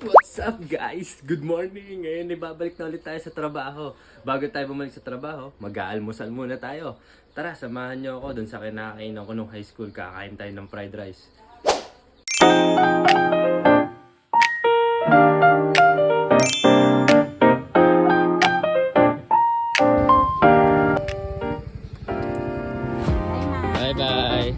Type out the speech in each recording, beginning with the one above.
What's up guys? Good morning! Ngayon ibabalik na ulit tayo sa trabaho. Bago tayo bumalik sa trabaho, mag-aalmusal muna tayo. Tara, samahan niyo ako dun sa kinakainan ko nung high school. Kakain tayo ng fried rice. Bye-bye!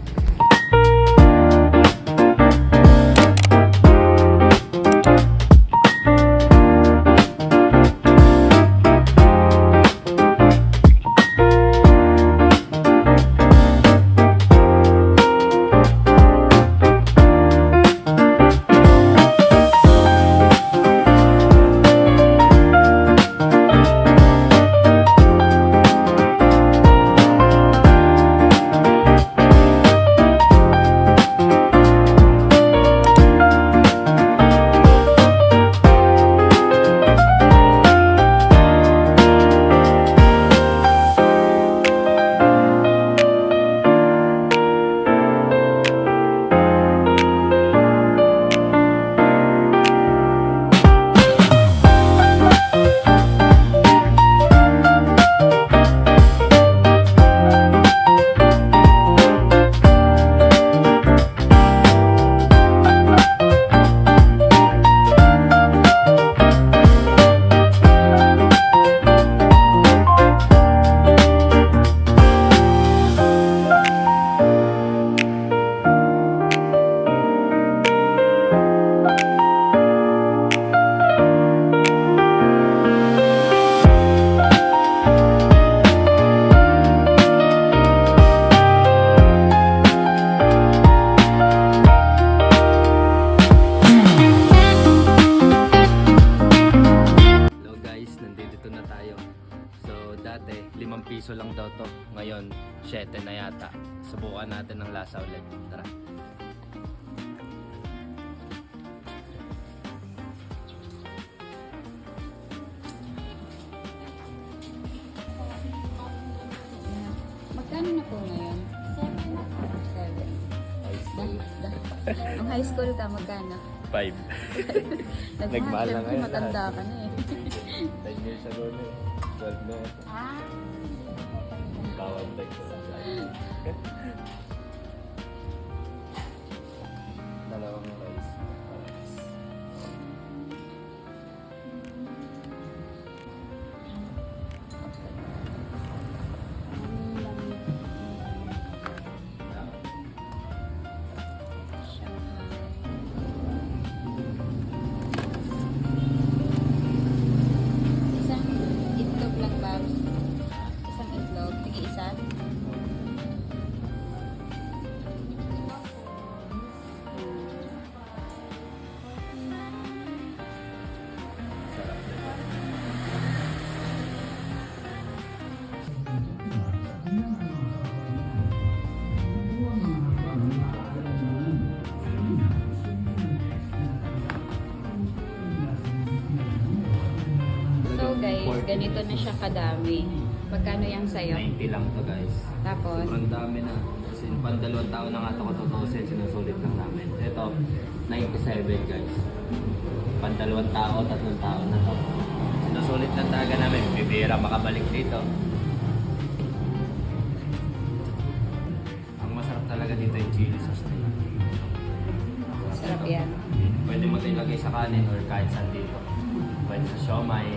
Dati, 5 piso lang daw to. Ngayon, 7 na yata. Subukan natin ng lasa ulit. Tara. Magkano na po ngayon? 7. Ang high school ka, magkano? 5. Nagmahal na ngayon. Matanda ka na eh. 10 years ago na eh. 12 na. Bawal bike ko lang. Dalawang rice. Isang itlog lang, Babs. Isang itlog. Tige isa. Sarap diba? So guys, ganito na siya kadami. Magkano yung sayo? 90 lang to guys. Tapos, Sobrang dami na. Kasi pang 2 taon na nga ito katutusin, sinusulit lang namin. Ito, 97 guys. Pang 2 tao, 3 tao na to. Sinusulit lang talaga namin. Bibira makabalik dito. Ang masarap talaga dito yung chili sauce nila. sarap yan. Pwede mo ito ilagay sa kanin or kahit saan dito. Pwede sa siomay.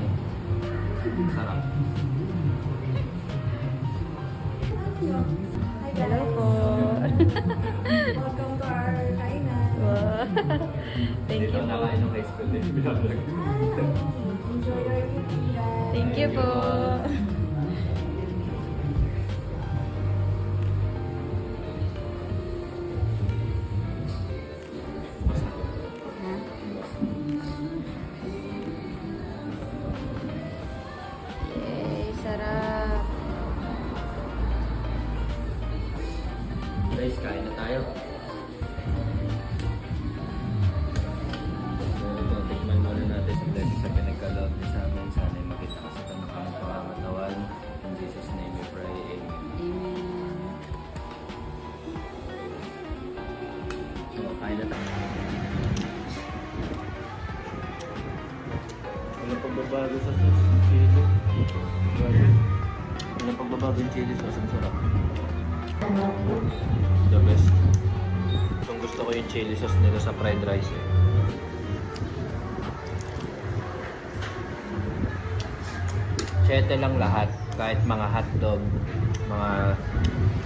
Sarap. Hello po. Welcome to our kainan. Wow. Thank Dito you po. nakain ng high school din. Binablog. Enjoy your eating, guys. Thank you po. Ha? Yay, sarap. Guys, kain na tayo. So, tikman muna natin sa blessing sa pinagkaloob niya sa amin. Sana makita kasi ito ng aming pangangatawan. Walang pagbabago sa chili. Grabe. Walang pagbabago yung chili sauce. Ang sarap. The best. Kung gusto ko yung chili sauce nila sa fried rice eh. Siyete lang lahat. Kahit mga hotdog, mga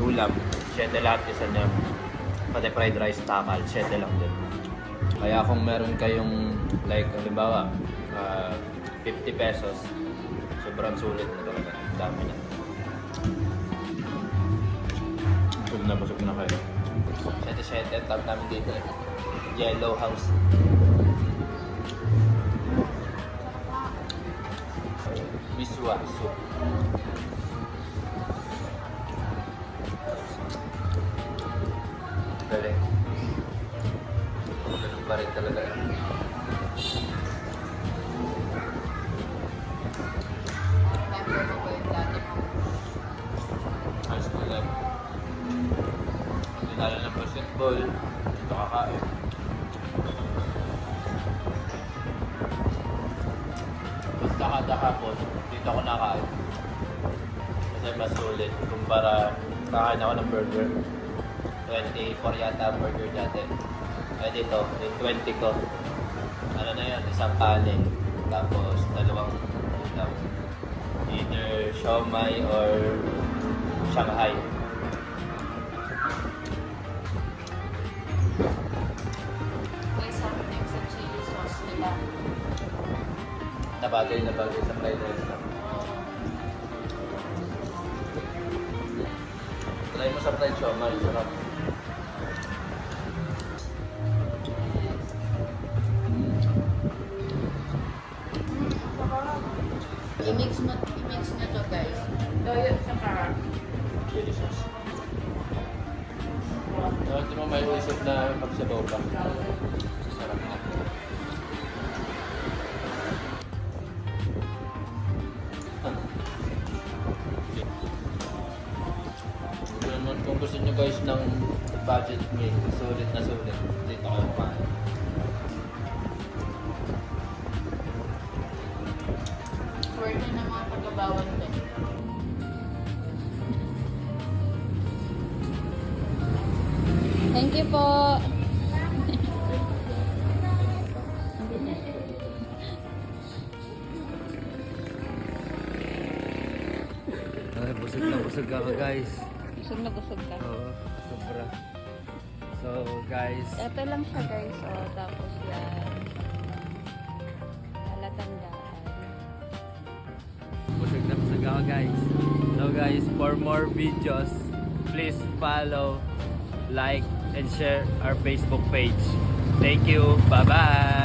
ulam, siyete lahat isa niya. Pati fried rice takal, siyete lang din. Kaya kung meron kayong like halimbawa 50 pesos, sobrang sulit na talaga. Ang dami na. Busog na kayo. 7-7 ang tawag namin dito. Yellow House. Miswa soup. Galing. Ganun pa rin talaga. High school life. Dinala ng basketball. Dito kakain. Basta kada hapon, dito ako nakain. Kasi mas sulit. Kumpara, kakain ako ng burger. 24 yata ang burger dati. Kaya dito, yung 20 ko. Ano na yun, isang kanin. Tapos, dalawang ulam. Either siomai or Shanghai. Guys, something sa chili sauce nila. Nabagay sa fried rice na. Try mo sa fried siomai, sarap. I-mix nyo to guys. Toyo sa carrot. Chili sauce. Hindi mo may isip na magsabaw pa. Sarap na. Kung gusto nyo guys ng budget meal, sulit na sulit. Dito kayo kumain. Worth na ng mga pagkabawan din. Thank you po. Ay, busog ako guys. Busog na busog ka. Oo, sobra. So guys, Ito lang siya guys. Oh, tapos yan. Palatandaan. busog ako guys. So guys, for more videos, please follow, like, and share our Facebook page. Thank you. Bye-bye.